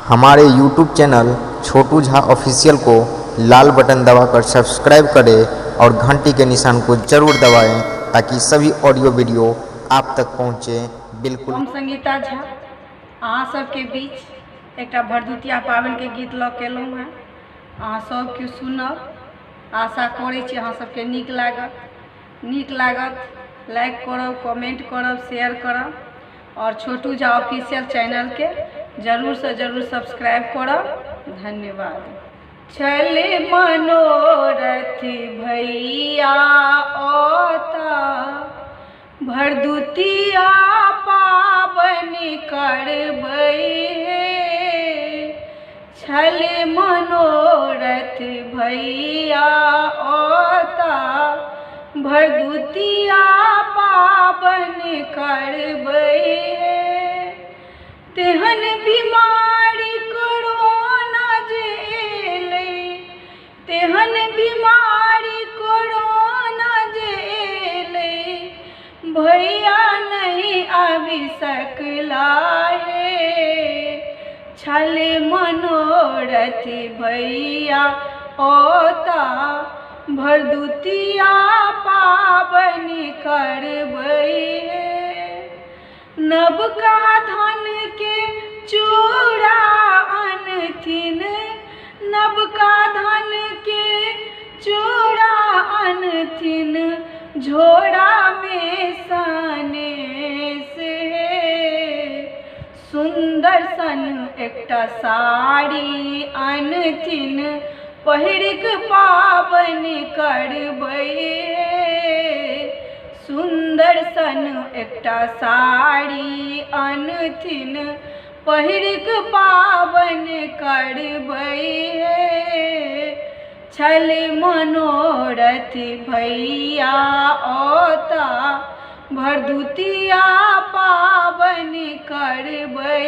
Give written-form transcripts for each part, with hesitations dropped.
हमारे YouTube channel छोटू Jha official को लाल button दबाकर सब्सक्राइब करें और घंटी के निशान को जरूर दबाएं ताकि सभी ऑडियो वीडियो आप तक पहुंचे। बिल्कुल। हम संगीता झा अहाँ सबके बीच एक भरदुतिया पाबनि के गीत लऽ के एलहुँ हैं। अहाँ सब केओ सुनब, आशा करै छी अहाँ सबके नीक लागत। लाइक करब, कमेंट करब, शेयर करब और छोटू झा ऑफिशियल चैनल के जरूर से जरूर सब्सक्राइब करब। धन्यवाद। चले मनोरथ भैया ओता भरदुतिया पाबनि करबै हे। चले मनोरथ भैया ओता भरदुतिया पाबनि करबै हे। तेहन बीमारी कोरोना जे एलै, तेहन बीमारी कोरोना जे एलै, भैया नहीं आबि सकला हे। छले मनोरथ भैया ओता भरदुतिया पाबनि करबै हे। नवका धन के चूड़ा अनथिन, नवका धन के चूड़ा अनथिन, झोरा में सनेस हे। सुंदर सन एकटा साड़ी अनथिन, पहिरिक पाबनि करबै हे। सुंदर सन एकटा साड़ी अनथिन, पहिरिक पाबनि करबै हे। छले मनोरथ भैया ओता भरदुतिया पाबनि करबै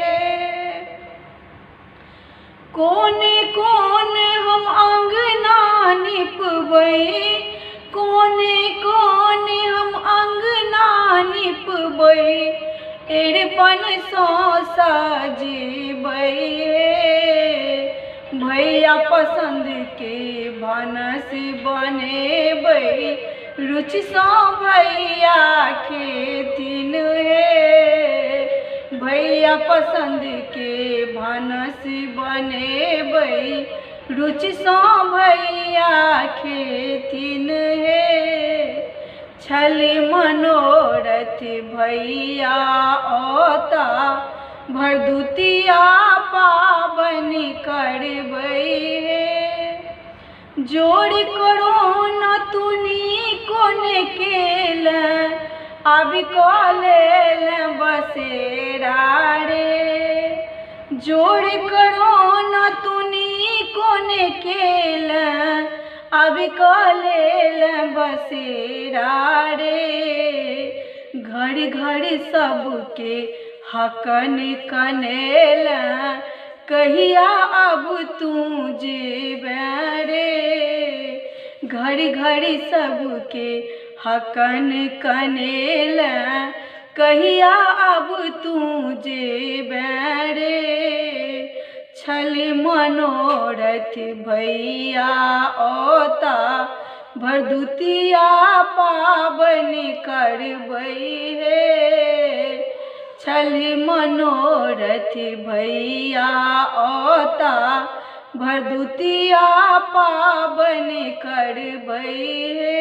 हे। कोने कोने हम अंगना निपबै, कोने कोने हम अंगना निपबै, एरपन सँ सजेबै हे। भैया पसंद के भानस बनेबै, रुचि सँ भैया खेथिन हे। भैया पसंद के भानस बनेबै, रुचि सँ भैया खेथिन हे। छले मनोरथ भैया ओता भरदुतिया पाबनि करबै हे। जोड़ कोरोना तुनी कोने केल, आबि कऽ लेल बसेरा रे। जोड़ कोरोना तुनी कोने केल, आबि कऽ लेल बसेरा रे। घड़ी घड़ी सबके हकन कनेल, कहिया अब तू जेबै रे। घड़ी घड़ी सबके हकन कनेल, कहिया अब तू जेबै रे। छले मनोरथ भैया ओता भरदुतिया पाबनि करबै हे। छले मनोरथ भैया ओता भरदुतिया पाबनि करबै हे।